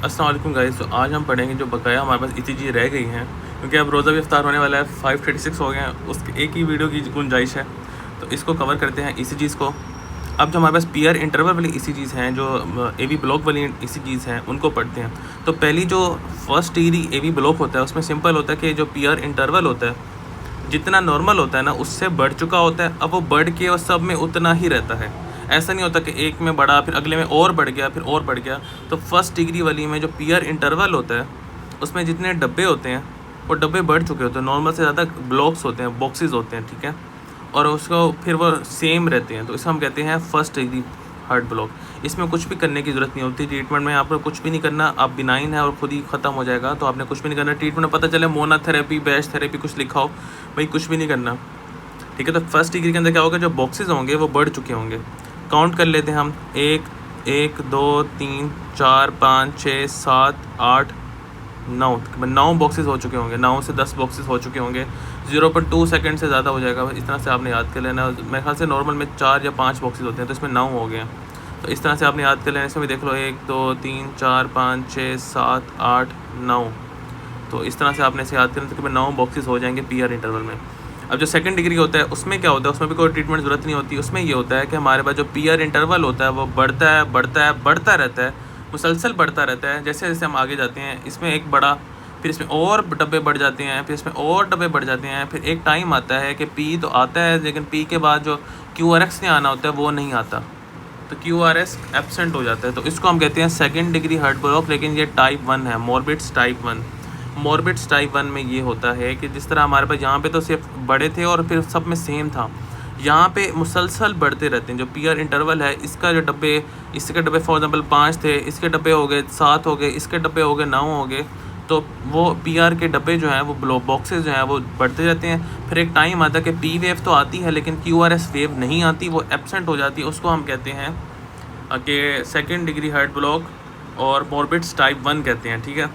अस्सलाम वालेकुम गाइस। तो आज हम पढ़ेंगे जो बकाया हमारे पास इतनी चीज़ें रह गई हैं, क्योंकि अब रोज़ा भी इफ्तार होने वाला है। 536 हो गए हैं, उसके एक ही वीडियो की गुंजाइश है, तो इसको कवर करते हैं इसी चीज़ को। अब जो हमारे पास पीयर इंटरवल वाली इसी चीज़ हैं, जो एवी ब्लॉक वाली इसी चीज़ हैं, उनको पढ़ते हैं। तो पहली जो फर्स्ट डिग्री एवी ब्लॉक होता है, उसमें सिंपल होता है कि जो पीयर इंटरवल होता है जितना नॉर्मल होता है ना, उससे बढ़ चुका होता है। अब वो बढ़ के और सब में उतना ही रहता है। ऐसा नहीं होता कि एक में बढ़ा फिर अगले में और बढ़ गया फिर और बढ़ गया। तो फर्स्ट डिग्री वाली में जो पीयर इंटरवल होता है, उसमें जितने डब्बे होते हैं वो डब्बे बढ़ चुके होते हैं, नॉर्मल से ज़्यादा ब्लॉक्स होते हैं, बॉक्सेस होते हैं, ठीक है। और उसको फिर वो सेम रहते हैं, तो इसे हम कहते हैं फर्स्ट डिग्री हार्ट ब्लॉक। इसमें कुछ भी करने की ज़रूरत नहीं होती। ट्रीटमेंट में आपको कुछ भी नहीं करना, आप बिनाइन है और खुद ही ख़त्म हो जाएगा, तो आपने कुछ भी नहीं करना। ट्रीटमेंट में पता चले मोनोथेरेपी, बैश थेरेपी कुछ लिखा हो, भाई कुछ भी नहीं करना, ठीक है। तो फर्स्ट डिग्री के अंदर क्या होगा, जो बॉक्सेस होंगे वो बढ़ चुके होंगे। काउंट कर लेते हैं हम, 1 2 3 4 5 6 7 8 9 बॉक्सेस हो चुके होंगे। 9 से 10 बॉक्सेस हो चुके होंगे। 0.2 सेकंड से ज़्यादा हो जाएगा। इस तरह से आपने याद कर लेना। मेरे ख्याल से नॉर्मल में 4 या 5 बॉक्सेस होते हैं, तो इसमें 9 हो गए हैं। तो इस तरह से आपने याद कर लेना। इसमें भी देख लो, 1 2 3 4 5 6 7 8 9। तो इस तरह से आपने इसे याद करना, तो 9 बॉक्सेस हो जाएंगे पीआर इंटरवल में। अब जो सेकंड डिग्री होता है, उसमें क्या होता है, उसमें भी कोई ट्रीटमेंट ज़रूरत नहीं होती। उसमें ये होता है कि हमारे पास जो पीआर इंटरवल होता है वो बढ़ता है बढ़ता है बढ़ता रहता है, मुसलसल बढ़ता रहता है। जैसे जैसे हम आगे जाते हैं, इसमें एक बड़ा, फिर इसमें और डब्बे बढ़ जाते हैं, फिर इसमें और डब्बे बढ़ जाते हैं। फिर एक टाइम आता है कि पी तो आता है, लेकिन पी के बाद जो QRS ने आना होता है वो नहीं आता, तो QRS एब्सेंट हो जाता है। तो इसको हम कहते हैं सेकंड डिग्री हार्ट ब्लॉक। लेकिन ये टाइप 1 है, मॉर्बिड्स टाइप 1। मॉर्बिड्स टाइप 1 में ये होता है कि जिस तरह हमारे पास यहाँ पे तो सिर्फ बड़े थे और फिर सब में सेम था, यहाँ पे मुसलसल बढ़ते रहते हैं। जो पीआर इंटरवल है, इसका जो डब्बे, इसके डब्बे फॉर एग्जांपल 5 थे, इसके डब्बे हो गए 7 हो गए, इसके डब्बे हो गए 9 हो गए। तो वो पीआर के डब्बे जो हैं, वो बॉक्सेस जो हैं वो बढ़ते जाते हैं। फिर एक टाइम आता है कि पी वेव तो आती है, लेकिन QRS वेव नहीं आती, वो एब्सेंट हो जाती है। उसको हम कहते हैं कि सेकंड डिग्री हार्ट ब्लॉक और मॉर्बिड्स टाइप 1 कहते हैं, ठीक है।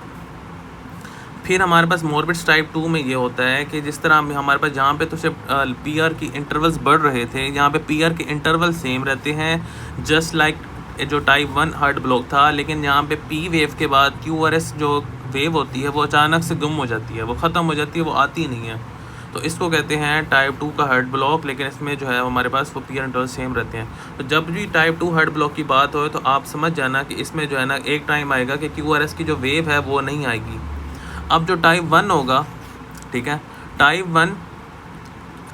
फिर हमारे पास मॉर्बिड्स टाइप 2 में ये होता है कि जिस तरह हमारे पास जहाँ पे तो सिर्फ पीआर की इंटरवल्स बढ़ रहे थे, यहाँ पे पीआर के इंटरवल सेम रहते हैं, जस्ट लाइक जो टाइप 1 हार्ट ब्लॉक था। लेकिन यहाँ पे पी वेव के बाद QRS जो वेव होती है वो अचानक से गुम हो जाती है, वो ख़त्म हो जाती है, वो आती नहीं है। तो इसको कहते हैं टाइप 2 का हार्ट ब्लॉक। लेकिन इसमें जो है हमारे पास वो पीआर इंटरवल सेम रहते हैं। तो जब भी टाइप 2 हार्ट ब्लॉक की बात हो, तो आप समझ जाना कि इसमें जो है ना, एक टाइम आएगा कि QRS की जो वेव है वो नहीं आएगी। अब जो टाइप 1 होगा, ठीक है, टाइप 1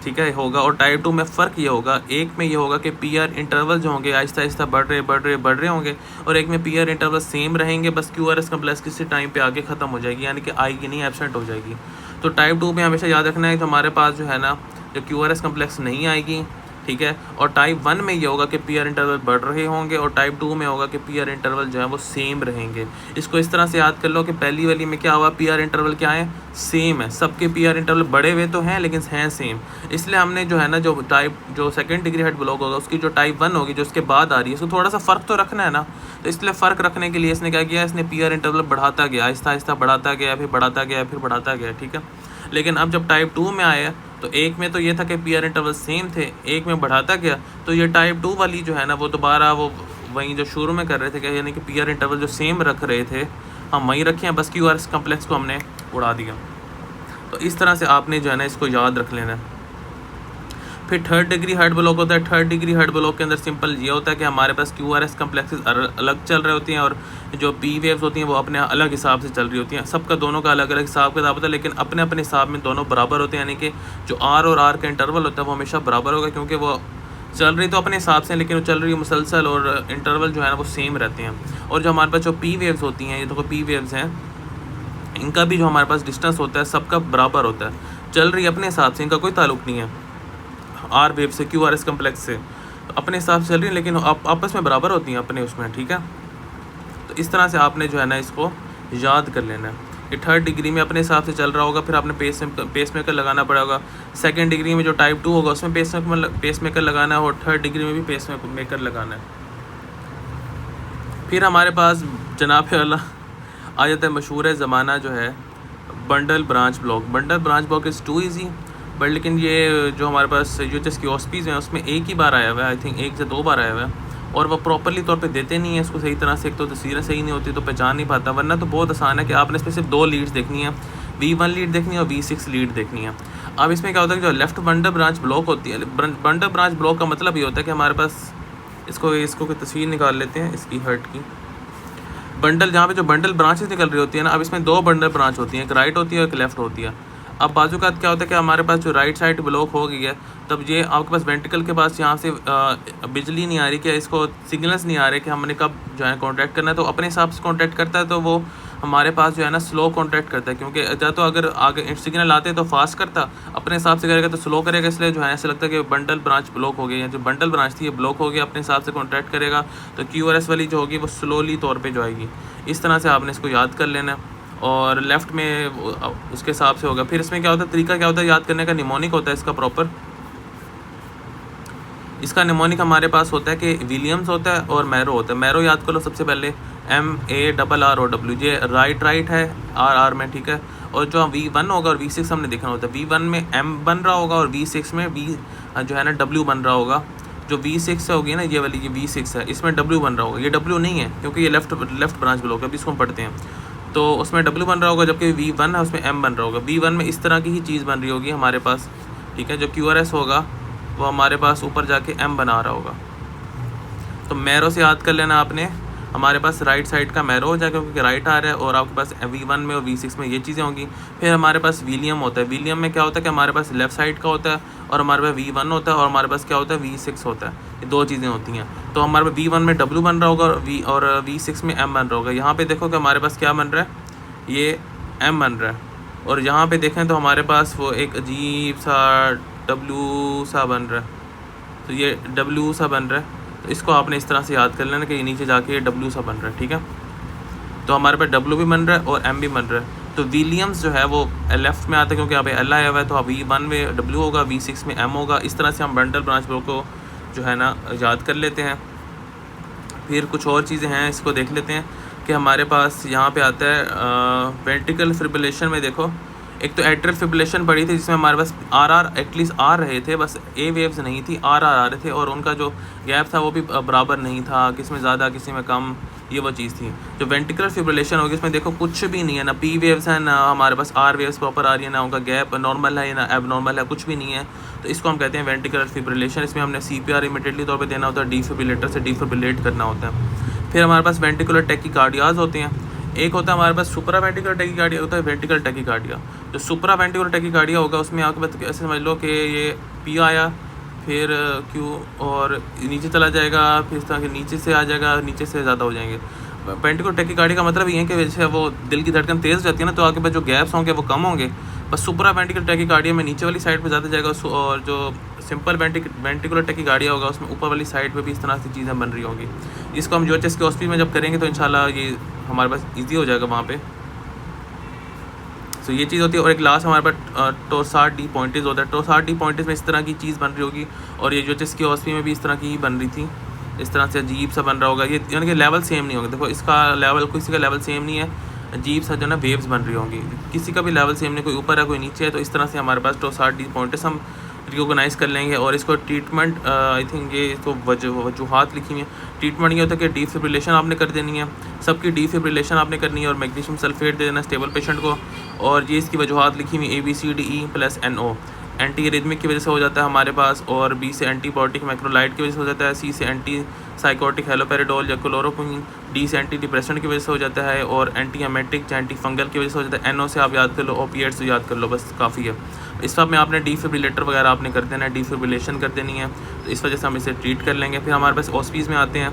ठीक है होगा, और टाइप 2 में फ़र्क ये होगा, एक में ये होगा कि पीआर इंटरवल जो होंगे आहिस्ता आहिस्ता बढ़ रहे होंगे, और एक में पीआर इंटरवल सेम रहेंगे, बस QRS कम्प्लेक्स किसी टाइम पे आगे ख़त्म हो जाएगी, यानी कि आएगी नहीं, एब्सेंट हो जाएगी। तो टाइप 2 में हमेशा याद रखना है कि हमारे पास जो है ना, जो QRS कम्प्लेक्स नहीं आएगी, ठीक है। और टाइप 1 में ये होगा कि पीआर इंटरवल बढ़ रहे होंगे, और टाइप 2 में होगा कि पीआर इंटरवल जो है वो सेम रहेंगे। इसको इस तरह से याद कर लो कि पहली वाली में क्या हुआ, पीआर इंटरवल क्या है, सेम है। सबके पीआर इंटरवल बड़े हुए तो हैं, लेकिन हैं सेम। इसलिए हमने जो है ना, जो सेकंड डिग्री हार्ट ब्लॉक होगा, उसकी जो टाइप 1 होगी, जो उसके बाद आ रही है, उसको थोड़ा सा फ़र्क तो रखना है ना। तो इसलिए फ़र्क रखने के लिए इसने क्या किया, इसने पीआर इंटरवल बढ़ाता गया, आहिस्ता आहिस्ता बढ़ाता गया, फिर बढ़ाता गया, फिर बढ़ाता गया, ठीक है। लेकिन अब जब टाइप 2 में आया, तो एक में तो ये था कि पीआर इंटरवल सेम थे, एक में बढ़ाता गया। तो ये टाइप 2 वाली जो है ना, वो दोबारा वो वहीं जो शुरू में कर रहे थे, कि यानी कि पीआर इंटरवल जो सेम रख रहे थे हम वहीं रखे हैं, बस QRS कम्प्लेक्स को हमने उड़ा दिया। तो इस तरह से आपने जो है ना इसको याद रख लेना है। फिर थर्ड डिग्री हार्ट ब्लॉक होता है। थर्ड डिग्री हार्ट ब्लॉक के अंदर सिंपल ये होता है कि हमारे पास QRS कम्प्लेक्सेस अलग चल रहे होती हैं, और जो पी वेव्स होती हैं वो अपने अलग हिसाब से चल रही होती हैं। सबका दोनों का अलग अलग हिसाब किताब होता है, लेकिन अपने अपने हिसाब में दोनों बराबर होते हैं। यानी कि जो R और R का इंटरवल होता है वो हमेशा बराबर होगा, क्योंकि वो चल रही तो अपने हिसाब से, लेकिन वो चल रही है मुसलसल, और इंटरवल जो है ना वो सेम रहते हैं। और जो हमारे पास जो पी वेव्स होती हैं, ये देखो पी वेव्स हैं, इनका भी जो हमारे पास डिस्टेंस होता है सबका बराबर होता है, चल रही है अपने हिसाब से, इनका कोई ताल्लुक नहीं है R वेव से, QRS कम्प्लेक्स से, तो अपने हिसाब से चल रही है, लेकिन आपस में बराबर होती हैं अपने उसमें, ठीक है। तो इस तरह से आपने जो है ना इसको याद कर लेना है कि थर्ड डिग्री में अपने हिसाब से चल रहा होगा, फिर आपने पेस मेकर लगाना पड़ेगा। सेकंड डिग्री में जो टाइप 2 होगा उसमें पेस मेकर लगाना है, और थर्ड डिग्री में भी पेस मेकर लगाना है। फिर हमारे पास जनाब अल्लाह आ जाता है मशहूर ज़माना जो है bundle branch block. Bundle branch block is too easy, but लेकिन ये जो हमारे पास UHS की OSPs हैं उसमें एक ही बार आया हुआ है, आई थिंक 1 से 2 बार आया हुआ है। और वो प्रॉपरली तौर पे देते नहीं है इसको सही तरह से। एक तो तस्वीरें सही नहीं होती तो पहचान नहीं पाता, वरना तो बहुत आसान है कि आपने इसमें सिर्फ 2 लीड्स देखनी है, V1 लीड देखनी है और V6 लीड देखनी है। अब इसमें क्या होता है कि जो लेफ़्ट बंडल ब्रांच ब्लॉक होती है, बंडल ब्रांच ब्लॉक का मतलब ये होता है कि हमारे पास इसको कोई तस्वीर निकाल लेते हैं इसकी हर्ट की। बंडल जहाँ पे जो बंडल ब्रांचेस निकल रही होती है ना, अब इसमें 2 बंडल ब्रांच होती हैं, एक राइट होती है और एक लेफ़्ट होती है। अब बाजू का क्या होता है कि हमारे पास जो राइट साइड ब्लॉक हो गई है, तब ये आपके पास वेंट्रिकल के पास यहाँ से बिजली नहीं आ रही, कि इसको सिग्नल्स नहीं आ रहे कि हमने कब जो है कॉन्टैक्ट करना है, तो अपने हिसाब से कॉन्टैक्ट करता है, तो वो हमारे पास जो है ना स्लो कॉन्टैक्ट करता है। क्योंकि या तो अगर आगे सिग्नल आते तो फास्ट करता, अपने हिसाब से करेगा तो स्लो करेगा, इसलिए जो है ऐसा लगता है कि बंडल ब्रांच ब्लॉक हो गई है। जो बंडल ब्रांच थी ये ब्लॉक हो गया, अपने हिसाब से कॉन्टैक्ट करेगा, तो QRS वाली जो होगी वो स्लोली तौर पर जो आएगी। इस तरह से आपने इसको याद कर लेना है और लेफ़्ट में उसके हिसाब से होगा। फिर इसमें क्या होता है, तरीका क्या होता है याद करने का, निमोनिक होता है इसका प्रॉपर। इसका निमोनिक हमारे पास होता है कि विलियम्स होता है और मैरो होता है। मैरो याद कर लो सबसे पहले, MARROW, ये राइट है RR में, ठीक है। और जो V1 होगा और V6 हमने देखना होता है, V1 में M बन रहा होगा और V6 में V जो है ना W बन रहा होगा। जो V6 होगी ना, ये वाली ये V6 है, इसमें W बन रहा होगा। ये W नहीं है क्योंकि ये लेफ्ट ब्रांच ब्लॉक है, अभी इसको हम पढ़ते हैं। तो उसमें W बन रहा होगा, जबकि V1 है उसमें M बन रहा होगा। V1 में इस तरह की ही चीज़ बन रही होगी हमारे पास, ठीक है। जो QRS होगा वो हमारे पास ऊपर जाके M बना रहा होगा। तो मैरो से याद कर लेना आपने, हमारे पास राइट साइड का मैरो हो जाएगा क्योंकि राइट आ रहा है, और आपके पास V1 में और V6 में ये चीज़ें होंगी। फिर हमारे पास विलियम होता है। विलियम में क्या होता है कि हमारे पास लेफ़्ट साइड का होता है और हमारे पास V1 होता है, और हमारे पास क्या होता है V6 होता है। ये 2 चीज़ें होती हैं। तो हमारे पास V1 में W बन रहा होगा और V6 में M बन रहा होगा। यहाँ पर देखो कि हमारे पास क्या बन रहा है, ये M बन रहा है, और यहाँ पर देखें तो हमारे पास वो एक अजीब सा W सा बन रहा है। तो ये W सा बन रहा है, तो इसको आपने इस तरह से याद कर लेना कि ये नीचे जाके ये W सा बन रहा है, ठीक है। तो हमारे पास W भी बन रहा है और M भी बन रहा है। तो विलियम्स जो है वो लेफ़्ट में आता है क्योंकि यहाँ पे L आया हुआ है, तो V1 में W होगा, V6 में M होगा। इस तरह से हम बंडल ब्रांच ब्लॉक को जो है ना याद कर लेते हैं। फिर कुछ और चीज़ें हैं, इसको देख लेते हैं कि हमारे पास यहाँ पे आता है वेंट्रिकल फिब्रिलेशन में। देखो, एक तो एट्रियल फिब्रिलेशन पड़ी थी जिसमें हमारे पास RR एटलीस्ट आ रहे थे, बस A वेव्स नहीं थी, RR आ रहे थे, और उनका जो गैप था वो भी बराबर नहीं था, किसी में ज़्यादा किसी में कम, ये वो चीज़ थी। जो वेंट्रिकुलर फिब्रिलेशन होगी इसमें देखो कुछ भी नहीं है, ना P वेव्स हैं, ना हमारे पास R वेव्स प्रॉपर आ रही है, ना उनका गैप नॉर्मल है ना एब नॉर्मल है, कुछ भी नहीं है। तो इसको हम कहते हैं वेंट्रिकुलर फिब्रिलेशन। इसमें हमने CPR इमीडिएटली तौर पर देना होता है, डिफिब्रिलेटर से डिफिब्रिलेट करना होता है। फिर हमारे पास वेंट्रिकुलर टैकीकार्डियाज होते हैं। एक होता है हमारे पास सुपरा वेंट्रिकुलर टैकीकार्डिया, होता है वेंट्रिकल टैकीकार्डिया। जो सुपरा वेंट्रिकुलर टैकीकार्डिया होगा उसमें आपके पास ऐसे समझ लो कि ये P आया, फिर Q और नीचे चला जाएगा, फिर इस तरह के नीचे से आ जाएगा, नीचे से ज़्यादा हो जाएंगे। वेंट्रिकुलर टैकीकार्डिया का मतलब ये है कि वैसे वो दिल की धड़कन तेज़ हो जाती है ना, तो आपके पास जो गैप्स होंगे वो कम होंगे। बस सुपरा वेंट्रिकुलर टैकीकार्डिया में नीचे वाली साइड पे ज़्यादा जाएगा, और जो सिंपल वेंट्रिकुलर टैकीकार्डिया होगा उसमें ऊपर वाली साइड पे भी इस तरह से चीज़ें बन रही होंगी। इसको हम UHS के हॉस्पिटल में जब करेंगे तो इंशाल्लाह ये हमारे पास ईजी हो जाएगा वहाँ पे। तो ये चीज़ होती है। और एक लास्ट हमारे पास टोर्सार्ड डी पॉइंटेज होता है। टोर्सार्ड डी पॉइंटेज में इस तरह की चीज़ बन रही होगी, और ये UHS के हॉस्पिटल में भी इस तरह की बन रही थी, इस तरह से अजीब सा बन रहा होगा। ये यानी कि लेवल सेम नहीं होगा। देखो इसका लेवल, किसी का लेवल सेम नहीं है, अजीब सा जो ना वेव्स बन रही होंगी, किसी का भी लेवल सेम नहीं, कोई ऊपर है कोई नीचे है। तो इस तरह से हमारे पास टोर्सार्ड डी पॉइंटेज हम रिकॉग्नाइज़ कर लेंगे। और इसको ट्रीटमेंट, आई थिंक ये इसको वजूहात लिखी हुई है। ट्रीटमेंट ये होता है कि डिफिब्रिलेशन आपने कर देनी है, सबकी डिफिब्रिलेशन आपने करनी है, और मैग्नीशियम सल्फेट दे देना स्टेबल पेशेंट को। और ये इसकी वजूहात लिखी हुई ABCDE+NO। एंटी रिदमिक की वजह से हो जाता है हमारे पास, और B से एंटीबायोटिक मैक्रोलाइड की वजह से हो जाता है, C से एंटी साइकोटिक हेलोपेरिडोल या क्लोरोक्विन, D से एंटी डिप्रेशन की वजह से हो जाता है, और एंटी एमेटिक या एंटी फंगल की वजह से हो जाता है। NO से आप याद कर लो, ओपिएट्स से याद कर लो, बस काफ़ी है। इस सब में आपने डिफिब्रिलेटर वगैरह आपने कर देना है, डिफिब्रिलेशन कर देनी है, तो इस वजह से हम इसे ट्रीट कर लेंगे। फिर हमारे पास OSPs में आते हैं।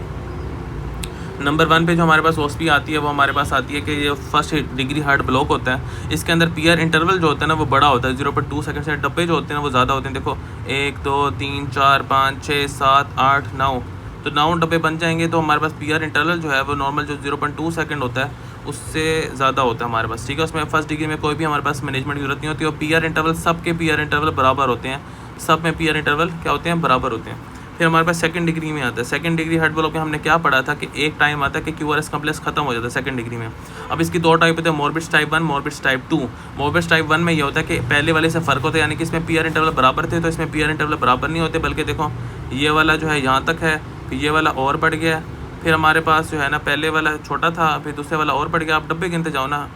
नंबर 1 पे जो हमारे पास OSP आती है वो हमारे पास आती है कि ये फर्स्ट डिग्री हार्ट ब्लॉक होता है। इसके अंदर PR इंटरवल जो होता है ना वो बड़ा होता है, 0.2 सेकंड से डब्बे जो होते हैं वो ज़्यादा होते हैं। देखो 1 2 3 4 5 6 7 8 9, तो 9 डब्बे बन जाएंगे। तो हमारे पास PR इंटरवल जो है वो नॉर्मल जो 0.2 सेकंड होता है उससे ज़्यादा होता है हमारे पास, ठीक है। उसमें फर्स्ट डिग्री में कोई भी हमारे पास मैनेजमेंट की जरूरत नहीं होती, और PR इंटरवल सबके PR इंटरवल बराबर होते हैं, सब में PR इंटरवल क्या होते हैं, बराबर होते हैं। फिर हमारे पास सेकंड डिग्री में आता है। सेकंड डिग्री हार्ट ब्लॉक में हमने क्या पढ़ा था कि एक टाइम आता है कि QRS कॉम्प्लेक्स खत्म हो जाता है सेकंड डिग्री में। अब इसकी 2 टाइप होते हैं, मोर्बिड्स टाइप 1, मोर्बिड्स टाइप 2। मोर्बिड्स टाइप 1 में ये होता है कि पहले वाले से फ़र्क होता है, यानी कि इसमें PR इंटरवल बराबर थे, तो इसमें PR इंटरवल बराबर नहीं होते, बल्कि देखो ये वाला जो है यहाँ तक है, फिर ये वाला और बढ़ गया, फिर हमारे पास जो है ना पहले वाला छोटा था, फिर दूसरे वाला और बढ़ गया। आप डब्बे गिनते जाओ ना,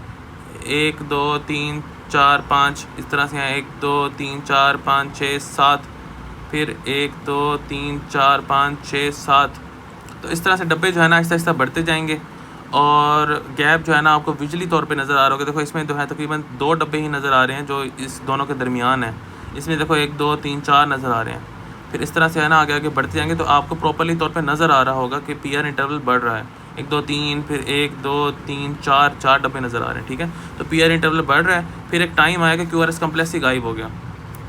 1 2 3 4 5 इस तरह से हैं, 1 2 3 4 5 6 7, फिर 1 2 3 4 5 6 7। तो इस तरह से डब्बे जो है ना आहिस्ता आहिस्ता बढ़ते जाएंगे और गैप जो है ना आपको विजुअली तौर पे नज़र आ रहा होगा। देखो इसमें जो है तकरीबन 2 डब्बे ही नज़र आ रहे हैं जो इस दोनों के दरमियान है। इसमें देखो 1 2 3 4 नज़र आ रहे हैं। फिर इस तरह से है ना आगे आगे बढ़ते जाएंगे तो आपको प्रॉपर्ली तौर पे नज़र आ रहा होगा कि पीआर इंटरवल बढ़ रहा है। 1 2 3, फिर 1 2 3 4 डब्बे नज़र आ रहे हैं, ठीक है। तो पीआर इंटरवल बढ़ रहा है। फिर एक टाइम आएगा क्यूआरएस कम्प्लेक्स ही गायब हो गया।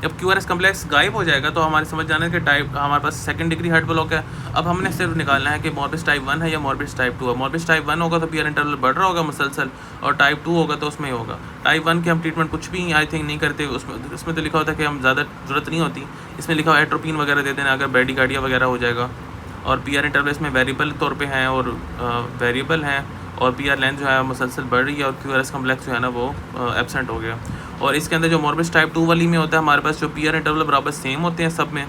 जब क्यूआरएस कम्प्लेक्स गायब हो जाएगा तो हमारे समझ जाना है कि टाइप हमारे पास सेकंड डिग्री हार्ट ब्लॉक है। अब हमने सिर्फ निकालना है कि मोरबिस टाइप 1 है या मोरबिस टाइप 2 है। मोरबिस टाइप 1 होगा तो पीआर इंटरवल बढ़ रहा होगा मुसलसल, और टाइप 2 होगा तो उसमें ही होगा। टाइप 1 की हम ट्रीटमेंट कुछ भी आई थिंक नहीं करते, उसमें तो लिखा होता है कि हम ज़्यादा ज़रूरत नहीं होती। इसमें लिखा हुआ एट्रोपिन वगैरह दे देना अगर ब्रेडिकार्डिया वगैरह हो जाएगा। और पीआर इंटरवल इसमें वेरिएबल तौर पे हैं और वेरिएबल हैं, और पीआर लेंथ जो है मुसलसल बढ़ रही है और क्यूआरएस कम्प्लेक्स जो है ना वो एब्सेंट हो गया। और इसके अंदर जो मोरबिस टाइप 2 वाली में होता है हमारे पास जो पीआर इंटरवल बराबर सेम होते हैं सब में।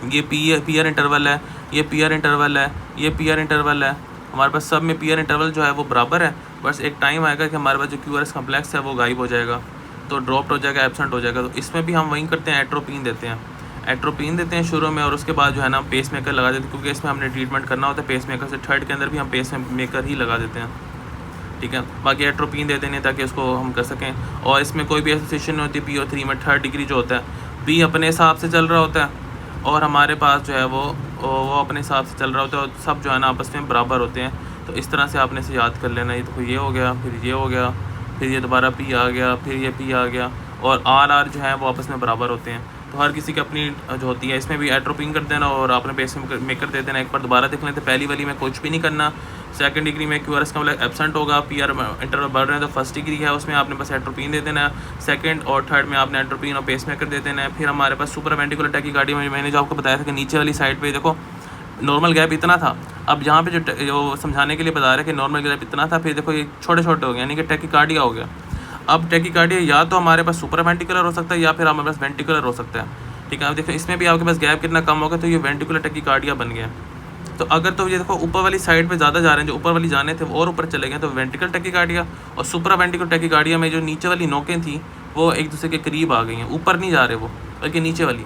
ये पीआर इंटरवल है, ये पीआर इंटरवल है, ये पीआर इंटरवल है, हमारे पास सब में पीआर इंटरवल जो है वो बराबर है। बस एक टाइम आएगा कि हमारे पास जो क्यूआरएस कम्प्लेक्स है वो गायब हो जाएगा, तो ड्रॉप्ड हो जाएगा, एब्सेंट हो जाएगा। तो इसमें भी हम वही करते हैं, एट्रोपिन देते हैं। एट्रोपिन देते हैं शुरू में, और उसके बाद जो है ना पेस मेकर लगा देते हैं, क्योंकि इसमें हमने ट्रीटमेंट करना होता है पेस मेकर से। थर्ड के अंदर भी हम पेस मेकर ही लगा देते हैं, ठीक है। बाकी एट्रोपिन दे देने ताकि उसको हम कर सकें। और इसमें कोई भी एसोसिएशन नहीं होती PO3 में। थर्ड डिग्री जो होता है बी अपने हिसाब से चल रहा होता है और हमारे पास जो है वो अपने हिसाब से चल रहा होता है, और सब जो है ना आपस में बराबर होते हैं। तो इस तरह से आपने इसे याद कर लेना। ये तो ये हो गया, फिर ये हो गया, फिर ये दोबारा P आ गया, फिर ये P आ गया, और RR जो है वो आपस में बराबर होते हैं। तो हर किसी की अपनी जो होती है। इसमें भी एट्रोपिन कर देना और आपने पेस मेकर दे देना। एक बार दोबारा देख लेते, पहली वाली में कुछ भी नहीं करना। सेकंड डिग्री में क्यूआरएस कम्प्लेक्स एब्सेंट होगा, पीआर इंटरवल बढ़ रहे हैं, तो फर्स्ट डिग्री है उसमें आपने बस एट्रोपिन दे देना है। सेकंड और थर्ड में आपने एट्रोपिन और पेस मेकर दे देना है। फिर हमारे पास सुपर वेंटिकुलर टैकीकार्डिया में मैंने जो आपको बताया था कि नीचे वाली साइड पे देखो नॉर्मल गैप इतना था। अब यहाँ पे जो समझाने के लिए बता रहे हैं कि नॉर्मल गैप इतना था, फिर देखो ये छोटे छोटे हो गए, यानी कि टैकीकार्डिया हो गया। अब टैकीकार्डिया या तो हमारे पास सुपर वेंटिकुलर हो सकता है या फिर हमारे पास वेंटिकुलर हो सकता है, ठीक है। अब देखो इसमें भी आपके पास गैप कितना कम होगा, तो ये वेंटिकुलर टैकीकार्डिया बन गया। तो अगर तो ये देखो ऊपर वाली साइड पे ज़्यादा जा रहे हैं, जो ऊपर वाली जाने थे वो और ऊपर चले गए, तो वेंट्रिकल टैकीकार्डिया। और सुपरा वेंट्रिकल टैकीकार्डिया में जो नीचे वाली नोकें थी वो एक दूसरे के करीब आ गई हैं, ऊपर नहीं जा रहे वो, बल्कि नीचे वाली।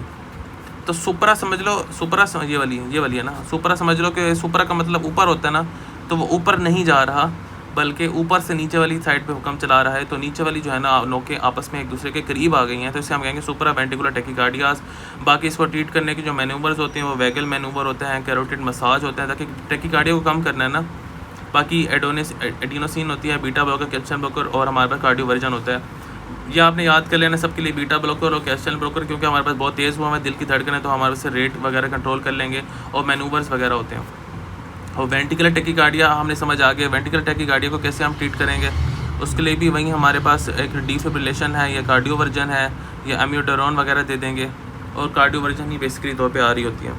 तो सुपरा समझ लो, सुपरा ये वाली है ना, सुपरा समझ लो कि सुपरा का मतलब ऊपर होता है ना, तो वो ऊपर नहीं जा रहा बल्कि ऊपर से नीचे वाली साइड पे हुक्म चला रहा है। तो नीचे वाली जो है ना नोकें आपस में एक दूसरे के करीब आ गई हैं, तो इसे हम कहेंगे सुपरा वेंटिकुलर टैकीकार्डियाज। बाकी इसको ट्रीट करने के जो मैनूवर्स होते हैं वो वैगल मैनूवर होते हैं, कैरोटिड मसाज होते हैं, ताकि टैकीकार्डिया को कम करना है ना। बाकी एडिनोसिन होती है, बीटा ब्लॉकर, कैल्शियम ब्लॉकर, और हमारे पास कार्डियोवर्जन होता है। ये आपने याद कर लेना सबके लिए, बीटा ब्लॉकर और कैल्शियम ब्लॉकर, क्योंकि हमारे पास बहुत तेज़ हुआ है दिल की धड़कन है, तो हमारे से रेट वगैरह कंट्रोल कर लेंगे, और मैनूवर्स वगैरह होते हैं। और वेंटिकुलर टैकीकार्डिया हमने समझ आ गया। वेंटिकुलर टैकीकार्डिया को कैसे हम ट्रीट करेंगे, उसके लिए भी वहीं हमारे पास एक डिफिब्रिलेशन है, या कार्डियोवर्जन है, या एम्यूटेरॉन वगैरह दे देंगे, और कार्डियोवर्जन ही बेसिकली तौर पे आ रही होती है,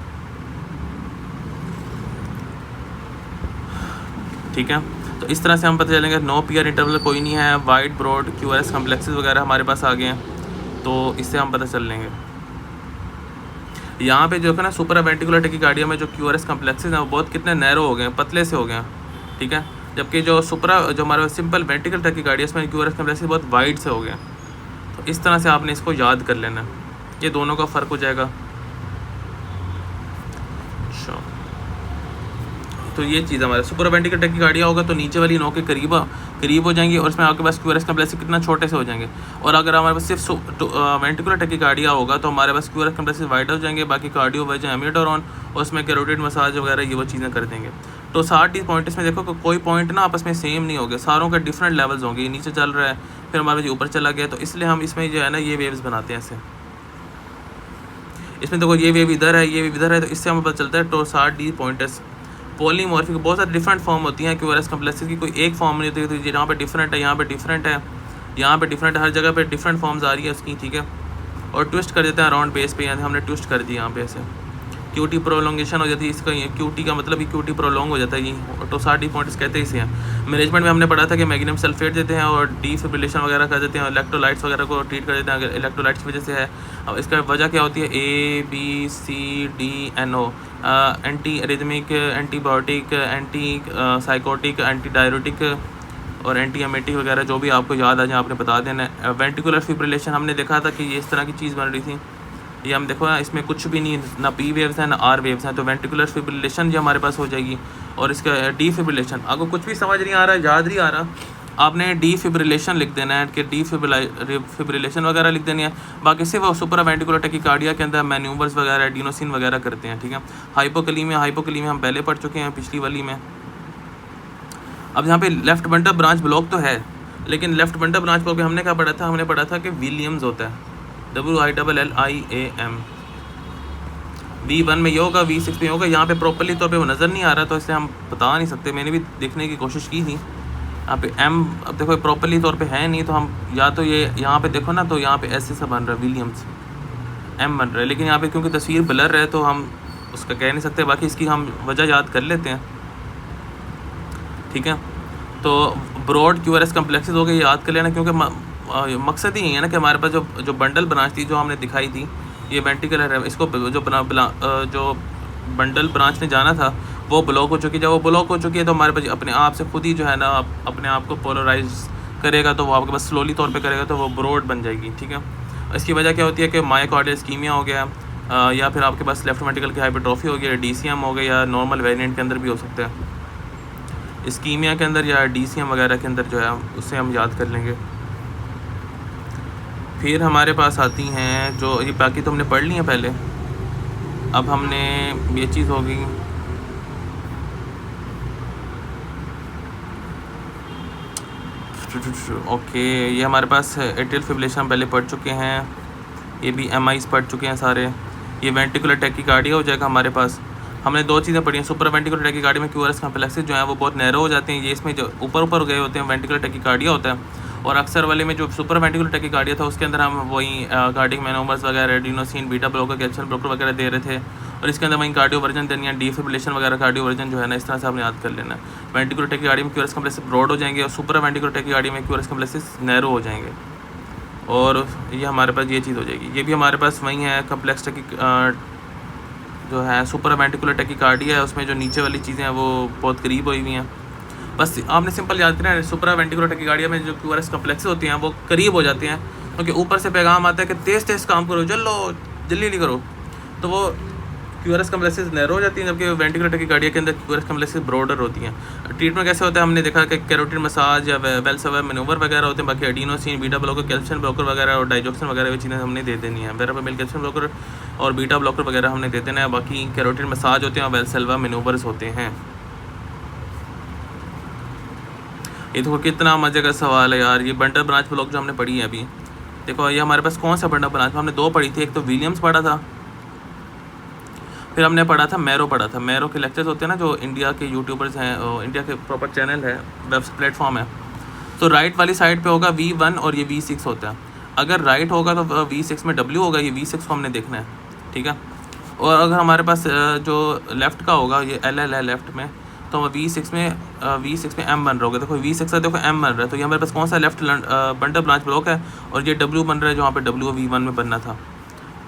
ठीक है। तो इस तरह से हम पता चलेंगे नो पीआर इंटरवल कोई नहीं है, वाइड ब्रॉड क्यूआरएस कम्प्लेक्सेस वगैरह हमारे पास आ गए हैं, तो इससे हम पता चल लेंगे। यहाँ पे जो है ना सुपर वेंटिकुलर टैकीकार्डिया में जो क्यूआरएस कम्प्लेक्सेस हैं वो बहुत कितने नैरो हो गए हैं, पतले से हो गए हैं, ठीक है। जबकि जो जो हमारे सिंपल वेंटिकुलर टैकीकार्डिया में क्यूआरएस कम्प्लेक्सेस बहुत वाइड से हो गए हैं। तो इस तरह से आपने इसको याद कर लेना, ये दोनों का फ़र्क हो जाएगा। तो ये चीज़ हमारा सुपर वेंटिकुलर टैकीकार्डिया होगा तो नीचे वाली नोकें करीब हो जाएंगी, और इसमें आपके पास क्यूआरएस कम्प्लेक्सेस कितना छोटे से हो जाएंगे। और अगर हमारे पास सिर्फ वेंटिकुलर टैकीकार्डिया होगा तो हमारे पास क्यूआरएस कम्प्लेक्सेस वाइड हो जाएंगे, बाकी कार्डियोवर्जन, एम्यूटेरॉन, और उसमें कैरोटिड मसाज वगैरह ये वो चीज़ें कर देंगे। तो 60 पॉइंट इसमें देखो कि कोई पॉइंट ना आपस में सेम नहीं होंगे, सारों के डिफरेंट लेवल्स होंगे। नीचे चल रहा है, फिर हमारे ऊपर चला गया, तो इसलिए हम इसमें जो है ना ये वेव्स बनाते हैं ऐसे। इसमें देखो ये वेव इधर है, ये वेव इधर है, तो इससे हमें पता चलता है तो 60 पॉइंट्स पॉलीमॉर्फिक। बहुत सारी डिफरेंट फॉर्म होती हैं क्यूआरएस कम्प्लेक्सेस की, कोई एक फॉर्म नहीं होती। तो यहाँ पे डिफरेंट है, यहाँ पे डिफरेंट है, यहाँ पे डिफरेंट है, हर जगह पे डिफरेंट फॉर्म्स आ रही है उसकी, ठीक है। और ट्विस्ट कर देते हैं अराउंड बेस पे, यानी हमने ट्विस्ट कर दी यहाँ पे ऐसे, क्यूटी प्रोलोंगेशन हो जाती है, इसका क्यूटी का मतलब ही क्यूटी प्रोलोंग हो जाता है, ये टोसार डिपोर्टिस कहते हैं इसे हैं। मैनेजमेंट में हमने पढ़ा था कि मैग्नीशियम सल्फेट देते हैं और डीफिब्रिलेशन वगैरह कर देते हैं, इलेक्ट्रोलाइट्स वगैरह को ट्रीट कर देते हैं अगर इलेक्ट्रोलाइट्स की वजह से है। अब इसका वजह क्या होती है, ABCDNO, anti arrhythmic, antibiotic, anti psychotic, anti diuretic और एंटी एमेटिक वगैरह, जो भी आपको याद आ जाए आपने बता देना है। वेंटिकुलर फिब्रिलेशन हमने देखा था कि ये इस तरह की चीज़ बन रही थी, ये हम देखो इसमें कुछ भी नहीं, ना P वेव्स हैं ना R वेव्स हैं, तो वेंटिकुलर फिब्रिलेशन जो हमारे पास हो जाएगी। और इसका डीफिब्रिलेशन, आपको कुछ भी समझ नहीं आ रहा, याद नहीं आ रहा, आपने डीफिब्रिलेशन लिख देना है कि डीफिब्रिलेशन वगैरह लिख देनी है। बाकी सिर्फ वो सुपरा वेंटिकुलर टैकीकार्डिया के अंदर मैन्यूवर्स वगैरह एडिनोसिन वगैरह करते हैं, ठीक है। हाइपोकलीमिया हम पहले पढ़ चुके हैं पिछली वाली में। अब यहाँ पे लेफ्ट बंटर ब्रांच ब्लॉक तो है, लेकिन लेफ्ट बंटर ब्रांच ब्लॉक में हमने क्या पढ़ा था, हमने पढ़ा था कि विलियम्स होता है, WILLIAM। V1 में ये होगा, V6 में होगा, यहाँ पे प्रॉपरली तौर पे वो नज़र नहीं आ रहा, तो इसलिए हम बता नहीं सकते। मैंने भी देखने की कोशिश की थी यहाँ पे M, अब देखो प्रॉपरली तौर पे है नहीं, तो हम या तो ये यहाँ पे देखो ना, तो यहाँ पे ऐसे सा बन रहा है, विलियम्स M बन रहा है, लेकिन यहाँ पे क्योंकि तस्वीर ब्लर है तो हम उसका कह नहीं सकते। बाकी इसकी हम वजह याद कर लेते हैं, ठीक है। तो ब्रॉड क्यूआरएस कम्प्लेक्सेस हो गए, याद कर लेना, क्योंकि मकसद ही है ना कि हमारे पास जो बंडल ब्रांच थी जो हमने दिखाई थी, ये वेंटिकुलर है, इसको जो बंडल ब्रांच ने जाना था वो ब्लॉक हो चुकी है। जब वो ब्लॉक हो चुकी है तो हमारे पास अपने आप से खुद ही जो है ना अपने आप को पोलराइज करेगा, तो वो आपके पास स्लोली तौर पे करेगा, तो वो ब्रॉड बन जाएगी, ठीक है। इसकी वजह क्या होती है कि मायोकार्डियल इस्कीमिया हो गया, या फिर आपके पास लेफ्ट वेंट्रिकल की हाइपरट्रॉफी हो गया, DCM हो गया, या नॉर्मल वेरिएंट के अंदर भी हो सकता है, इस्कीमिया के अंदर या DCM वगैरह के अंदर जो है उससे हम याद कर लेंगे। फिर हमारे पास आती हैं जो ये बाकी तो हमने पढ़ ली हैं पहले। अब हमने ये चीज़ हो गई, ओके, ये हमारे पास एट्रियल फिब्रिलेशन पहले पढ़ चुके हैं, ये भी MIs पढ़ चुके हैं सारे। ये वेंटिकुलर टैकीकार्डिया हो जाएगा हमारे पास। हमने दो चीज़ें पढ़ी हैं, सुपर वेंटिकुलर टैकीकार्डिया में क्यूआरएस कम्प्लेक्सेस जो हैं वो बहुत नैरो हो जाते हैं, ये इसमें जो ऊपर गए होते हैं वेंटिकुलर टैकीकार्डिया होता है। और अक्सर वाले में जो सुपर वेंटिकुलर टैकीकार्डिया था उसके अंदर हम वही कार्डियक मैनोवर्स वगैरह, adenosine, beta blocker, calcium blocker वगैरह दे रहे थे, और इसके अंदर वहीं कार्डियो वर्जन देनी है, डीफिब्रिलेशन वगैरह कार्डियो वर्जन जो है ना, इस तरह से आपने याद कर लेना है। वेंटिकुलर टैकीकार्डिया में क्यूआरएस कम्प्लेक्सेस ब्रॉड हो जाएंगे और सुपर वेंटिकुलर टैकीकार्डिया में क्यूआरएस कम्प्लेक्सेस नैरो हो जाएंगे, और ये हमारे पास ये चीज़ हो जाएगी। ये भी हमारे पास वहीं है कम्प्लेक्स टैकी जो है सुपर वेंटिकुलर टैकीकार्डिया है, उसमें जो नीचे वाली चीज़ें हैं वो बहुत करीब हुई हुई हैं। बस आपने सिंपल याद करना है, सुपरा वेंटिकुलर टैकीकार्डिया में जो क्यूआरएस कम्प्लेक्सेस होती हैं वो करीब हो जाते हैं, क्योंकि ऊपर से पैगाम आता है कि तेज़ काम करो, जल्दी नहीं करो, तो वो क्यूआरएस कम्प्लेक्सेस नैरो हो जाती हैं, जबकि वेंटिकुलर टैकीकार्डिया के अंदर क्यूआरएस कम्प्लेक्सेस ब्रॉडर होती हैं। ट्रीटमेंट कैसे होता है, हमने देखा कि कैरोटिड मसाज या वेल्सवर मैनूवर वगैरह होते हैं, बाकी adenosine, beta blocker, calcium blocker वगैरह और डाइजोक्सिन वगैरह चीज़ें हमने दे देनी है। वेरापामिल कैल्शियम ब्लॉकर और बीटा ब्लॉकर वगैरह हमने दे देना है। बाकी कैरोटिड मसाज होते हैं और वेल्सवर मैनूवर्स होते हैं। ये देखो कितना मजे का सवाल है यार, ये बंडल ब्रांच ब्लॉक जो हमने पढ़ी है अभी, देखो ये हमारे पास कौन सा बंडल ब्रांच हमने दो पढ़ी थी, एक तो विलियम्स पढ़ा था, फिर हमने पढ़ा था मैरो पढ़ा था। मैरो के लेक्चर्स होते हैं ना जो इंडिया के यूट्यूबर्स हैं, इंडिया के प्रॉपर चैनल है, वेब प्लेटफॉर्म है, तो राइट वाली साइड पे होगा V1 और ये V6 होता है। अगर राइट होगा तो V6 में W होगा, ये V6 को हमने देखना है, ठीक है। और अगर हमारे पास जो लेफ़्ट का होगा ये LL है लेफ़्ट में, तो V6 में M बन रहा होगा। देखो V6 का देखो M बन रहा है, तो ये हमारे पास कौन सा लेफ्ट बंडल ब्रांच ब्लॉक है, और ये W बन रहा है जहाँ पे W V1 में बनना था।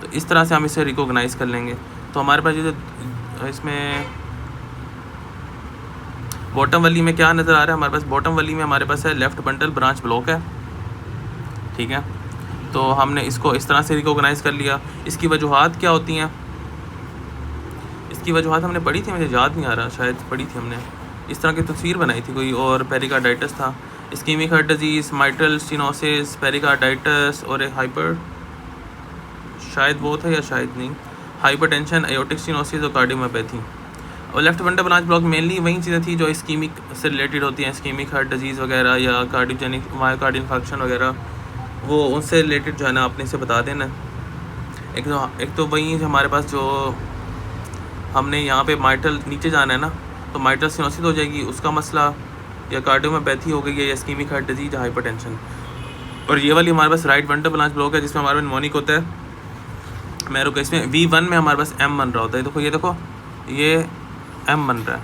तो इस तरह से हम इसे रिकॉग्नाइज़ कर लेंगे। तो हमारे पास ये जो इसमें बॉटम वाली में क्या नज़र आ रहा है, हमारे पास बॉटम वाली में हमारे पास है लेफ़्ट बंडल ब्रांच ब्लॉक है, ठीक है। तो हमने इसको इस तरह से रिकॉग्नाइज़ कर लिया। इसकी वजूहात क्या होती हैं, इसकी वजूहात हमने पढ़ी थी, मुझे याद नहीं आ रहा, शायद पढ़ी थी हमने, इस तरह की तस्वीर बनाई थी कोई, और पेरिकार्डाइटिस था, ischaemic heart disease, mitral stenosis, pericarditis और एक हाइपर, शायद वो था या शायद नहीं, हाइपरटेंशन, एयोटिक स्टेनोसिस और कार्डियोमायोपैथी। और left bundle branch block mainly वही चीज़ें थी जो इस्कीमिक से रिलेटेड होती हैं, इस्कीमिक हार्ट डिजीज़ वगैरह या कार्डियोजेनिक मायोकार्डियल इन्फेक्शन वगैरह, वो उनसे रिलेटेड जो है ना आपने से बता देना। एक तो वही हमारे पास जो हमने यहाँ पे माइट्रल नीचे जाना है ना, तो माइट्रल स्टेनोसिस हो जाएगी उसका मसला, या कार्डियोमायोपैथी हो गई है, या इस्कीमिक हार्ट डिजीज़, हाइपरटेंशन। और ये वाली हमारे पास राइट बंडल ब्रांच ब्लॉक है जिसमें हमारे पास निमोनिक होता है, मैं रुका इसमें V1 में हमारे पास M बन रहा होता है। देखो ये M बन रहा है,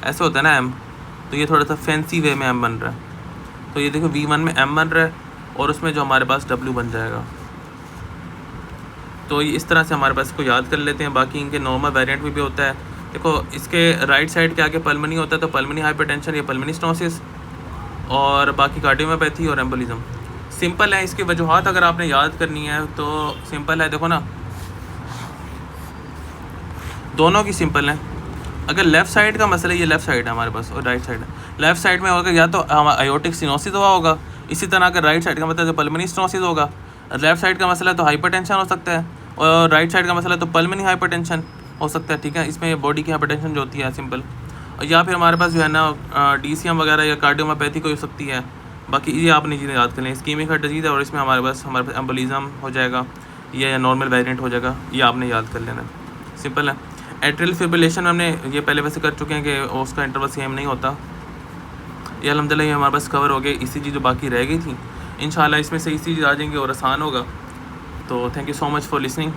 ऐसे होता है ना M, तो ये थोड़ा सा फैंसी वे में M बन रहा है। तो ये देखो V1 में M बन रहा है और उसमें जो हमारे पास W बन जाएगा। तो ये इस तरह से हमारे पास इसको याद कर लेते हैं। बाकी इनके नॉर्मल वेरिएंट भी होता है। देखो इसके राइट साइड के आगे पल्मनी होता है, तो पल्मनी हाइपरटेंशन या पल्मनी स्टेनोसिस, और बाकी कार्डियोमायोपैथी और एम्बोलिज्म। सिंपल है, इसकी वजूहात अगर आपने याद करनी है तो सिंपल है। देखो ना, दोनों की सिंपल है। अगर लेफ़्ट साइड का मसला, ये लेफ़्ट साइड है हमारे पास और राइट साइड है। लेफ़्ट साइड में होगा या तो आयोटिक सिनोसिस हुआ होगा, इसी तरह अगर राइट साइड का मतलब तो पल्मनी स्टेनोसिस होगा। लेफ़्ट साइड का मसला तो हाइपरटेंशन हो सकता है और राइट साइड का मसला तो पल्मनी हाइपरटेंशन हो सकता है। ठीक है, इसमें बॉडी की हाइपरटेंशन जो होती है सिंपल, या फिर हमारे पास जो है ना DCM वगैरह या कार्डियोमायोपैथी कोई हो सकती है। बाकी ये आपने चीज़ें याद कर लें। इस्कीमिक हार्ट डिजीज़ है और इसमें हमारे पास एम्बोलिज्म हो जाएगा या नॉर्मल वेरिएंट हो जाएगा, ये आपने याद कर लेना। सिंपल है। एट्रियल फिब्रिलेशन हमने ये पहले वैसे कर चुके हैं कि उसका इंटरवल सेम नहीं होता। ये अल्हम्दुलिल्लाह ये हमारे पास कवर हो गए। ECG जो बाकी रह गई थी, इंशाल्लाह इसमें से ECG आ जाएंगे और आसान होगा। तो thank you so much for listening.